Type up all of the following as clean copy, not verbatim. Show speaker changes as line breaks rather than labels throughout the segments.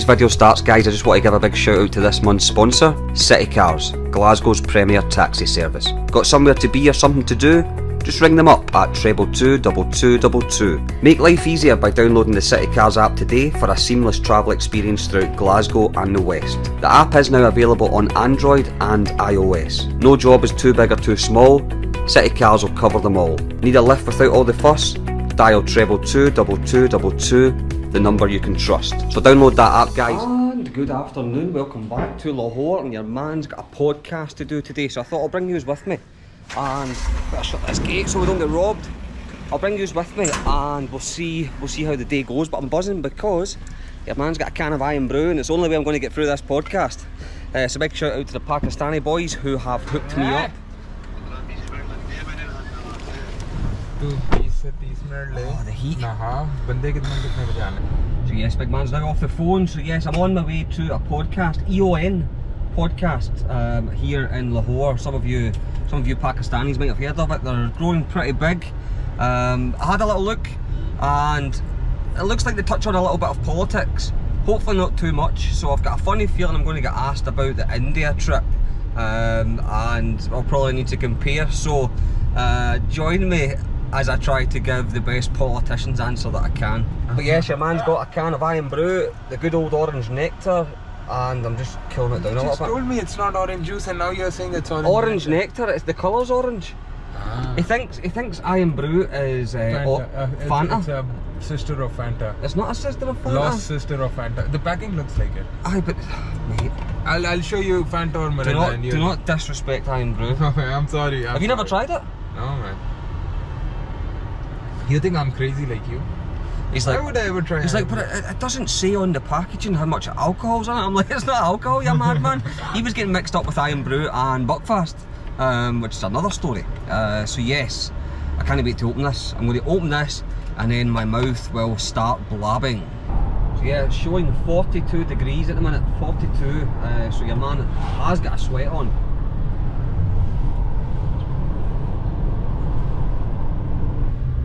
This video starts, guys, I just want to give a big shout out to this month's sponsor, City Cars, Glasgow's premier taxi service. Got somewhere to be or something to do? Just ring them up at 2222222. Make life easier by downloading the City Cars app today for a seamless travel experience throughout Glasgow and the West. The app is now available on Android and iOS. No job is too big or too small, City Cars will cover them all. Need a lift without all the fuss? Dial 2222222, the number you can trust. So download that app, guys. And good afternoon, welcome back to Lahore, and your man's got a podcast to do today, so I thought I'll bring yous with me. And better shut this gate so we don't get robbed. I'll bring yous with me and we'll see how the day goes, but I'm buzzing because your man's got a can of iron brew and it's the only way I'm going to get through this podcast. So big shout out to the Pakistani boys who have hooked me up.
Oh, the heat.
So yes, big man's now off the phone. So yes, I'm on my way to a podcast, EON podcast, here in Lahore. Some of you Pakistanis might have heard of it. They're growing pretty big. I had a little look, and it looks like they touch on a little bit of politics. Hopefully not too much. So I've got a funny feeling I'm going to get asked about the India trip, and I'll probably need to compare. So join me as I try to give the best politician's answer that I can. But yes, your man's got a can of iron brew, the good old orange nectar, and I'm just killing it down a little bit.
You just told me it's not orange juice and now you're saying it's orange.
Orange nectar, it's the colour's orange. He thinks iron brew is Fanta.
It's a sister of Fanta.
It's not a sister of Fanta.
Lost sister of Fanta. The packing looks like it.
Aye, but mate,
I'll show you Fanta or Mirinda.
do not disrespect iron brew.
I'm sorry.
Have you never tried it?
No, man. You think I'm crazy like you?
He's like,
why would I ever try?
He's like, but it doesn't say on the packaging how much alcohol's in it. I'm like, it's not alcohol, you madman. He was getting mixed up with iron brew and Buckfast, which is another story. So yes, I can't wait to open this. I'm going to open this and then my mouth will start blabbing. So yeah, it's showing 42 degrees at the minute, 42. So your man has got a sweat on.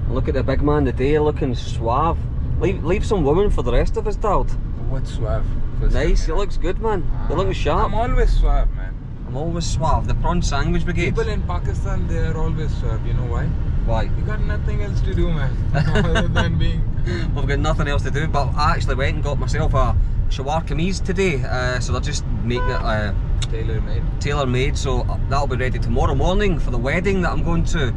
Look at the big man today, looking suave. Leave some woman for the rest of us, dad.
What's suave?
Nice, he looks good, man. You're looking sharp.
I'm always suave, man.
I'm always suave. The prawn sandwich brigade.
People in Pakistan, they are always suave. You know why?
Why?
You got nothing else to do, man. Other than being...
We've got nothing else to do, but I actually went and got myself a shalwar kameez today. So they're just making it tailor-made. So that'll be ready tomorrow morning for the wedding that I'm going to.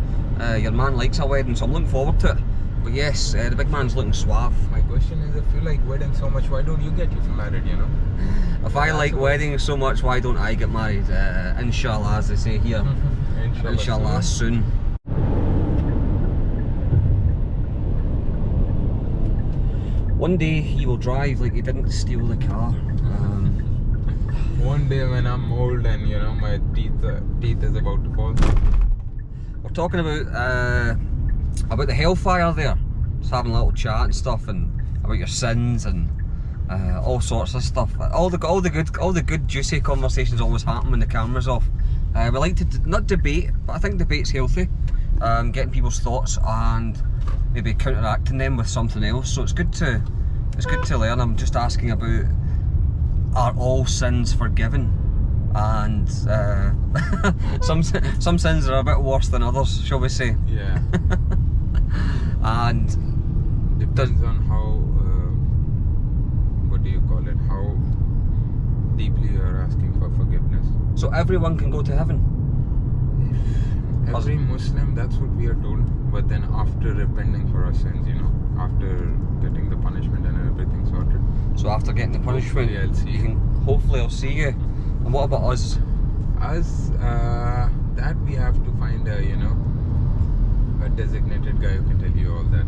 Your man likes a wedding, so I'm looking forward to it. But yes, the big man's looking suave.
My question is, if you like weddings so much, why don't you get married, you know?
If I like weddings so much, why don't I get married? Inshallah, as they say here. Inshallah soon. One day he will drive like he didn't steal the car.
One day when I'm old and you know my teeth is about to fall.
We're talking about the hellfire there. Just having a little chat and stuff, and about your sins and all sorts of stuff. All the good juicy conversations always happen when the camera's off. We like to not debate, but I think debate's healthy. Getting people's thoughts and maybe counteracting them with something else. So it's good to learn. I'm just asking about, are all sins forgiven? And some sins are a bit worse than others, shall we say?
Yeah.
And
depends on how what do you call it? How deeply you are asking for forgiveness.
So everyone can go to heaven.
Every Muslim, that's what we are told. But then after repenting for our sins, you know, after getting the punishment and everything sorted.
So after getting the punishment, hopefully I'll see you. And what about us?
Us, that we have to find a designated guy who can tell you all that.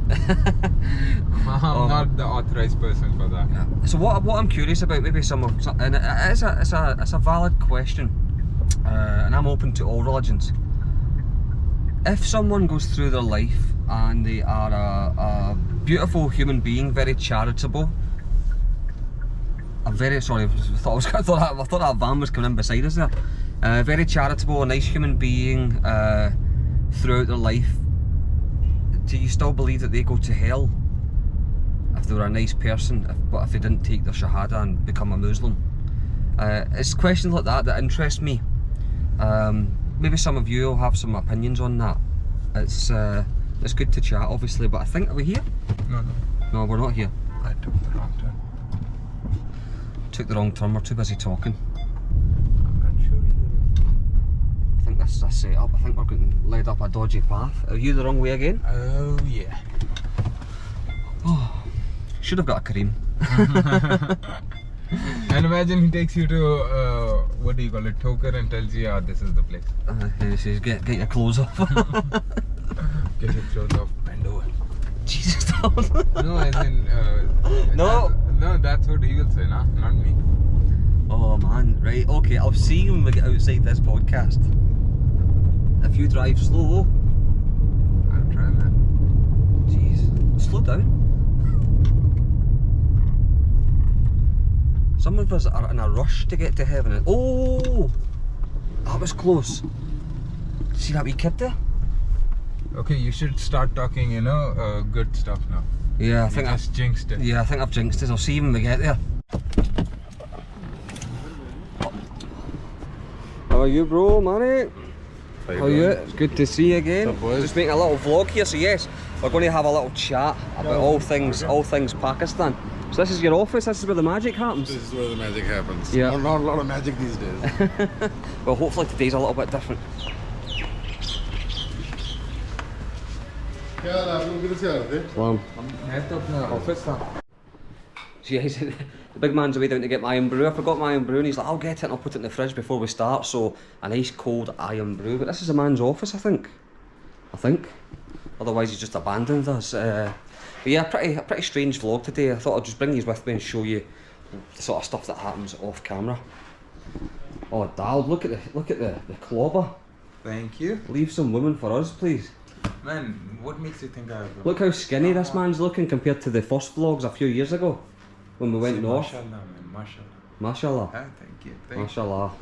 I'm not the authorized person for that.
Yeah. So what I'm curious about, maybe and it's a valid question, and I'm open to all religions. If someone goes through their life and they are a beautiful human being, very charitable. I'm very sorry. I thought that van was coming in beside us there. Very charitable, a nice human being throughout their life. Do you still believe that they go to hell if they were a nice person, but if they didn't take their shahada and become a Muslim. It's questions like that interest me. Maybe some of you will have some opinions on that. It's good to chat, obviously, but I think, are we here?
No.
No, we're not here.
I took the wrong turn.
Took the wrong turn, we're too busy talking.
I'm not sure either.
I think that's a setup. I think we're getting led up a dodgy path. Are you the wrong way again?
Oh yeah.
Oh, should have got a cream.
And imagine he takes you to what do you call it, Toker, and tells you, this is the place.
He says, get your clothes off.
Get your clothes off, bend over.
Jesus, stop.
No, as in
No.
No, that's what he will say, nah? Not me.
Oh man, right, okay, I'll see you when we get outside this podcast. If you drive slow,
I'll try that.
jeez, slow down. Some of us are in a rush to get to heaven. Oh, that was close. See that wee kid there?
Okay, you should start talking, good stuff now.
Yeah, I
You
think
just jinxed it.
Yeah, I think I've jinxed it. I'll see you when we get there. How are you, bro, manny? How are you? It's good to see you again.
What's up, boys?
Just making a little vlog here, so yes, we're going to have a little chat about all things Pakistan. So this is your office, this is where the magic happens.
This is where the magic happens.
Yeah.
Not a lot of magic these days.
Well, hopefully today's a little bit different. Well,
Head up the office now.
so yeah, the big man's away down to get my iron brew. I forgot my iron brew and he's like, I'll get it and I'll put it in the fridge before we start. So a nice cold iron brew. But this is a man's office, I think. Otherwise he's just abandoned us. But yeah, pretty strange vlog today. I thought I'd just bring these with me and show you the sort of stuff that happens off camera. Oh, Dal, look at the clobber.
Thank you.
Leave some women for us, please.
Man, what makes you think I have
Look how skinny this man's looking compared to the first vlogs a few years ago when we went north.
Mashallah, man, mashallah.
Mashallah.
Ah, thank you.
Mashallah.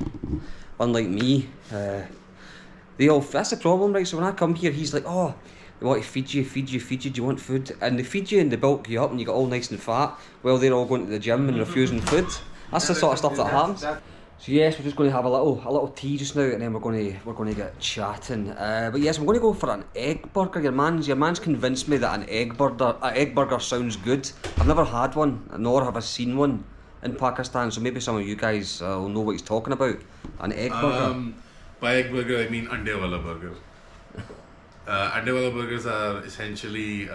Unlike me, that's the problem, right? So when I come here, he's like, oh, they want to feed you, do you want food? And they feed you and they bulk you up and you get all nice and fat while they're all going to the gym and refusing food. That's the sort of stuff that happens. So yes, we're just going to have a little tea just now, and then we're going to get chatting. But yes, I'm going to go for an egg burger. Your man's convinced me that an egg burger sounds good. I've never had one, nor have I seen one in Pakistan. So maybe some of you guys will know what he's talking about. An egg burger.
By egg burger, I mean Anday wala burger. Anday wala burgers are essentially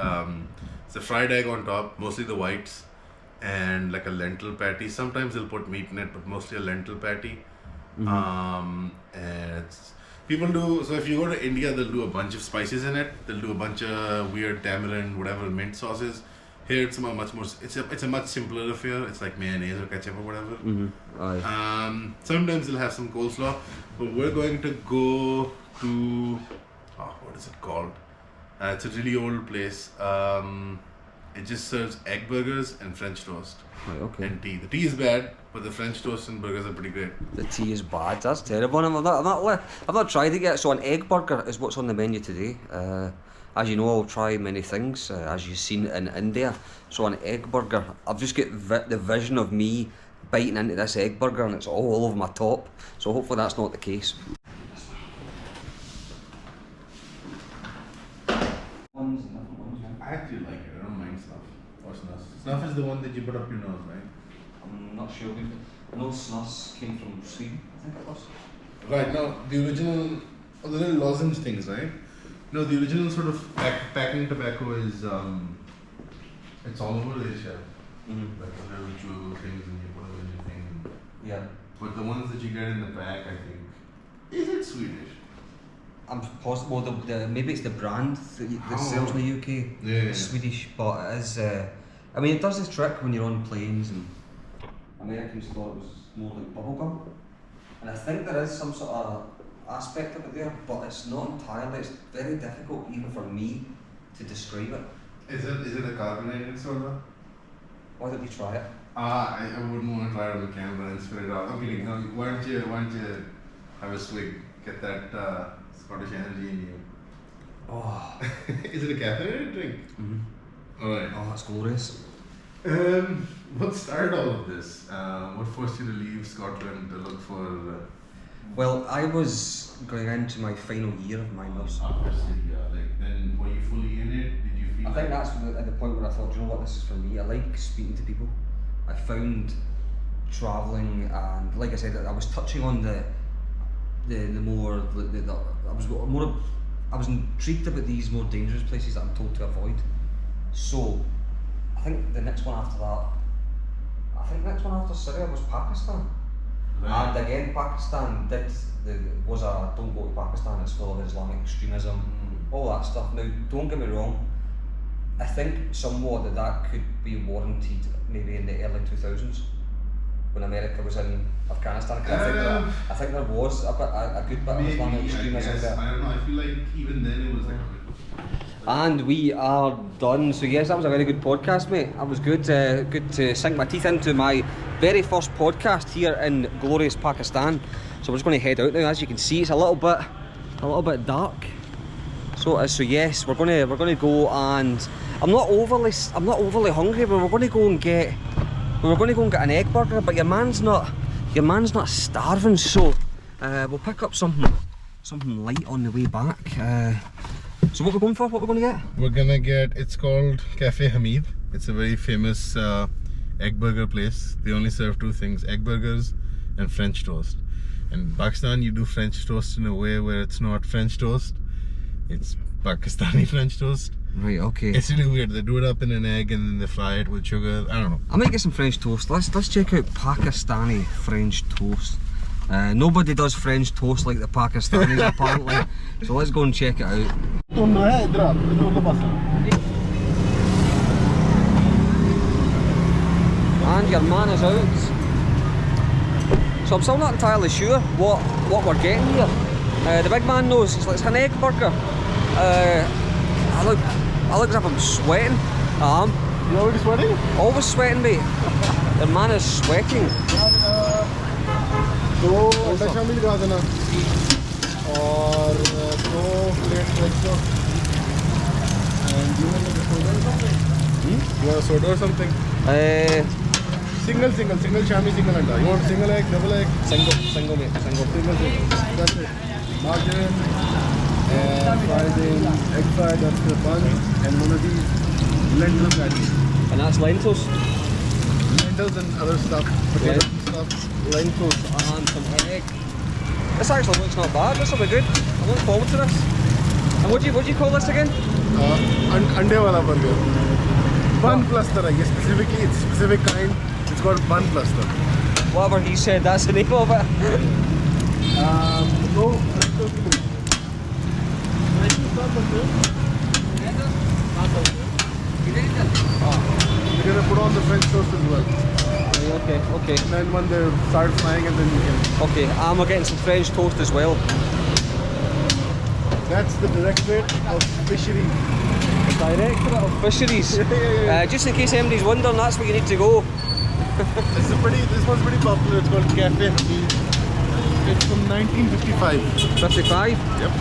it's a fried egg on top, mostly the whites, and like a lentil patty. Sometimes they'll put meat in it, but mostly a lentil patty. And people do, so if you go to India, they'll do a bunch of spices in it. They'll do a bunch of weird tamarind, whatever mint sauces. Here it's much more, it's a much simpler affair. It's like mayonnaise or ketchup or whatever. Sometimes they'll have some coleslaw, but we're going to go to, what is it called? It's a really old place. It just serves egg burgers and French toast.
Right, okay.
And tea. The tea is bad, but the French toast and burgers are pretty great.
The tea is bad. That's terrible. I've not tried it yet. So an egg burger is what's on the menu today. As you know, I'll try many things, as you've seen in India. So an egg burger, I've just got the vision of me biting into this egg burger and it's all over my top. So hopefully that's not the case.
I actually like it. I don't mind snuff or snuff. Snuff is the one that you put up your nose, right?
I'm not sure. I know snuss came from Sweden, I think it was.
Right, no, the original, the little lozenge things, right? No, the original sort of packing tobacco is, it's all over Asia. Like the little chew things and you put it in your thing.
Yeah.
But the ones that you get in the pack, I think, is it Swedish?
I'm possible. Maybe it's the brand that sells in the UK.
Yeah.
It's Swedish, but it is. I mean, it does this trick when you're on planes, and Americans thought it was more like bubblegum, and I think there is some sort of aspect of it there, but it's not entirely. It's very difficult even for me to describe it.
Is it a carbonated soda?
Why don't you try it?
I wouldn't want to try it on the camera and spit it out. I'm kidding. No, why don't you have a swig? Get that Scottish energy in you.
Oh.
Is it a caffeinated drink? Alright.
Oh, that's glorious.
What started all of this? What forced you to leave Scotland to look for?
Well, I was going into my final year of my nursing.
After Syria, like then were you fully in it? Did you feel?
I think that's at the point where I thought, you know what, this is for me. I like speaking to people. I found travelling, and like I said, I was touching on I was intrigued about these more dangerous places that I'm told to avoid. So I think the next one after Syria was Pakistan.
Right.
And again, Pakistan was a don't go to Pakistan, it's full of Islamic extremism, all that stuff. Now, don't get me wrong, I think somewhat that could be warranted maybe in the early 2000s when America was in Afghanistan. I think there was a good bit of Islamic extremism there.
I don't know, I feel like even then it was like a bit.
And we are done. So yes, that was a very good podcast, mate. That was good. Good to sink my teeth into my very first podcast here in glorious Pakistan. So we're just going to head out now. As you can see, it's a little bit dark. So yes, we're going to go, and I'm not overly hungry, but we're going to go and get an egg burger. But your man's not starving, so we'll pick up something light on the way back. So what we're going for? What we're going to get?
We're gonna get, it's called Cafe Hamid. It's a very famous egg burger place. They only serve two things, egg burgers and French toast. In Pakistan, you do French toast in a way where it's not French toast, it's Pakistani French toast.
Right, okay.
It's really weird. They do it up in an egg and then they fry it with sugar. I don't know.
I might get some French toast. Let's check out Pakistani French toast. Nobody does French toast like the Pakistanis apparently. So let's go and check it out. And your man is out. So I'm still not entirely sure what we're getting here. The big man knows. It's an egg burger. I look as if I'm sweating. I am.
You already sweating?
Always sweating, mate. The man is sweating.
दो अंडा शामिल लगा देना और दो plate French toast and you want a soda or something? You want a soda or something? Single shami, single anda. You want single egg, double egg?
Single mate, single.
That's it. Margarine and fried in egg fry, that's the bun, and one of these lentil patties.
And that's lentils?
Lentils and other stuff, potato stuff.
Lentils and some egg. This actually looks not bad. This will be good. I'm looking forward to this. And what do you call this again?
Anday wala burger. Bun cluster, I guess. Specifically, it's specific kind. It's called bun cluster.
Whatever he said, that's the name of it.
No. We're gonna put on the French toast as well.
Okay.
And then when they start frying, and then you can.
Okay, and we're getting some French toast as well.
That's the directorate of fisheries.
Directorate of Fisheries. Just in case anybody's wondering, that's where you need to go.
This one's pretty popular. It's called Cafe Hamid. It's from 1955.
55?
Yep.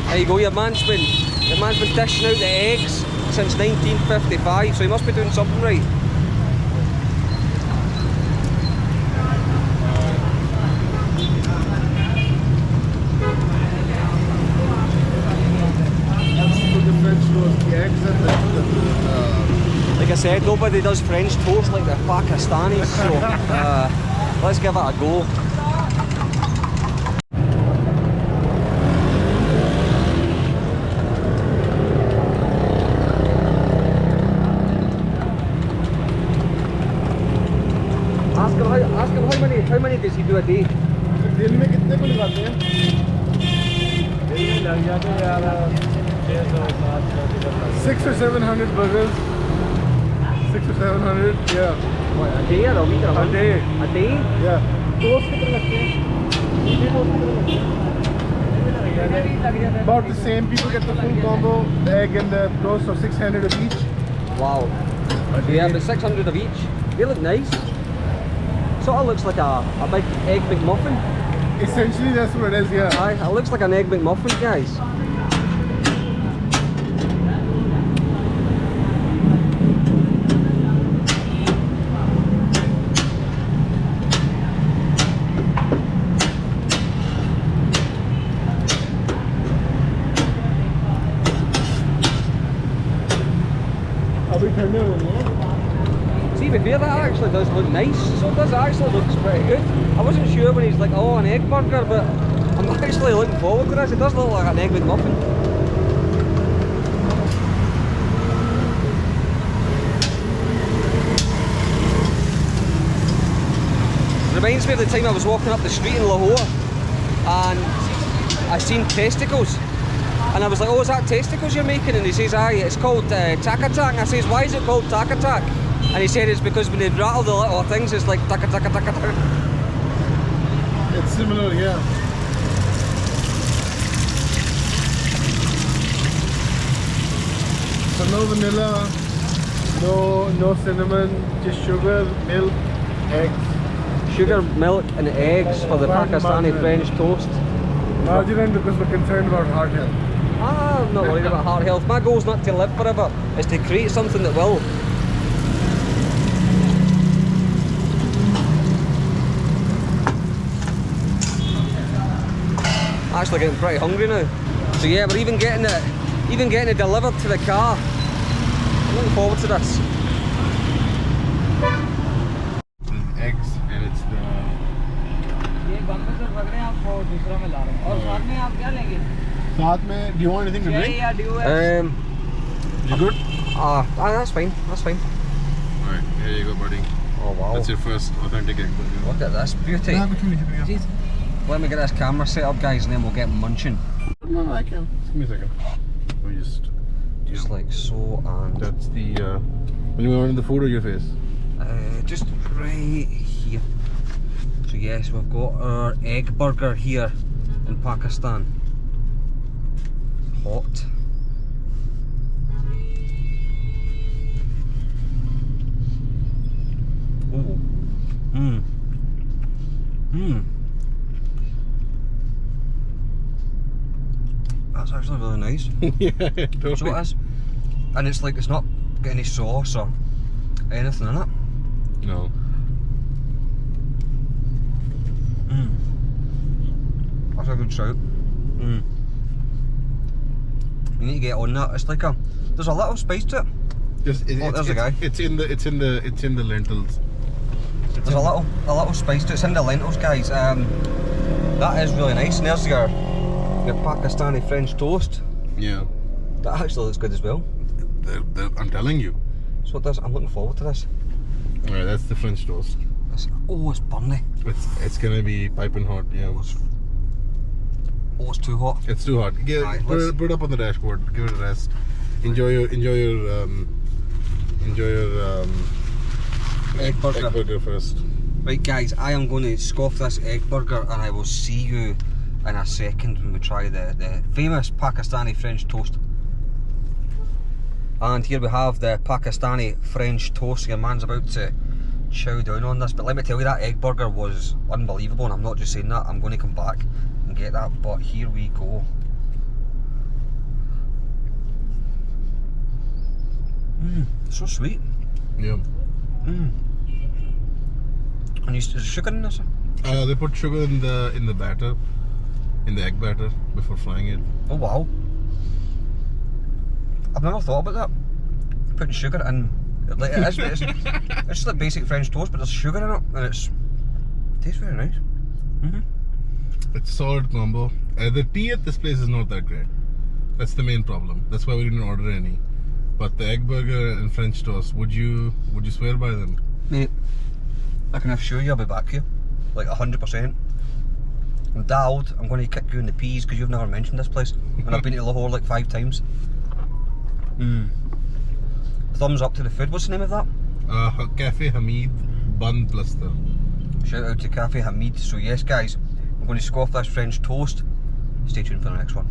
There you go. Your man's been dishing out the eggs since 1955, so he must be doing something right. Like I said, nobody does French toast like the Pakistanis, so let's give it a go. Ask him how many does he do a day?
दिन में कितने को लगाते हैं? दिन में लग जाते हैं यार 600 or 700 burgers. 600 or 700, yeah.
What, a day or a week or a month?
day.
A day?
Yeah.
Toast कितने लगते हैं?
About the same. People get the full combo, the egg and the toast of 600 of each.
Wow. Yeah, but 600 of each. They look nice. Sort of looks like a big egg McMuffin.
Essentially, that's what it is, yeah.
Aye, it looks like an egg McMuffin, guys. See, with beer, that actually does look nice. So it does actually looks pretty good. I wasn't sure when he's like, oh, an egg burger, but I'm actually looking forward to this. It does look like an egg McMuffin. Reminds me of the time I was walking up the street in Lahore and I seen testicles. And I was like, oh, is that testicles you're making? And he says, aye, it's called tack attack. And I says, why is it called tack attack? And he said it's because when they rattle the little things, it's like taka taka taka taka.
It's similar, yeah. So no vanilla, no cinnamon, just sugar, milk, eggs.
Sugar, milk and eggs for the Pakistani French toast.
Margarine because we're concerned about heart health.
I'm not worried about heart health. My goal's not to live forever, it's to create something that will. Actually getting pretty hungry now. So yeah, we're even getting it delivered to the car. I'm looking forward to this.
Eggs and it's the... Sath mein, do you want anything to drink?
Yeah,
You good?
that's fine, that's fine.
Alright, here you go, buddy.
Oh wow.
That's your first authentic egg burger.
Look at this beauty. Let me get this camera set up, guys, and then we'll get munching.
No, I can. Just give me a second. Let me
Just like so, and
That's the... when you want the food or your face?
just right here. So yes, we've got our egg burger here in Pakistan. Hot. Oh. Mmm. Mmm. That's actually really nice.
Yeah, totally.
So it is. And it's like, it's not got any sauce or anything in it.
No.
That's a good shout. You need to get on that. It's like there's a little spice to it. There's a guy.
It's in the lentils.
There's a little spice to it. It's in the lentils, guys. That is really nice. And there's your Pakistani French toast.
Yeah.
That actually looks good as well.
I'm telling you.
So it does. I'm looking forward to this.
Alright, that's the French toast.
It's burny.
It's gonna be piping hot, yeah.
Oh, it's too hot.
It's too hot.
Right,
Put it up on the dashboard. Give it a rest. Enjoy your
Egg burger
first.
Right, guys, I am going to scoff this egg burger, and I will see you in a second when we try the famous Pakistani French toast. And here we have the Pakistani French toast. Your man's about to chow down on this, but let me tell you, that egg burger was unbelievable, and I'm not just saying that. I'm going to come back and get that, but here we go. So sweet.
Yeah.
And is there sugar in this?
They put sugar in the batter, in the egg batter before frying it.
Oh wow. I've never thought about that. Putting sugar in, like it's just like basic French toast, but there's sugar in it, and it tastes very nice.
It's a solid combo. The tea at this place is not that great. That's the main problem. That's why we didn't order any. But the egg burger and French toast, would you swear by them?
Mate, I can assure you I'll be back here, like 100%. I'm dialed. I'm going to kick you in the peas because you've never mentioned this place, and I've been to Lahore like 5 times. Thumbs up to the food. What's the name of that?
Cafe Hamid Bun Plaster.
Shout out to Cafe Hamid. So yes, guys, I'm going to scoff this French toast. Stay tuned for the next one.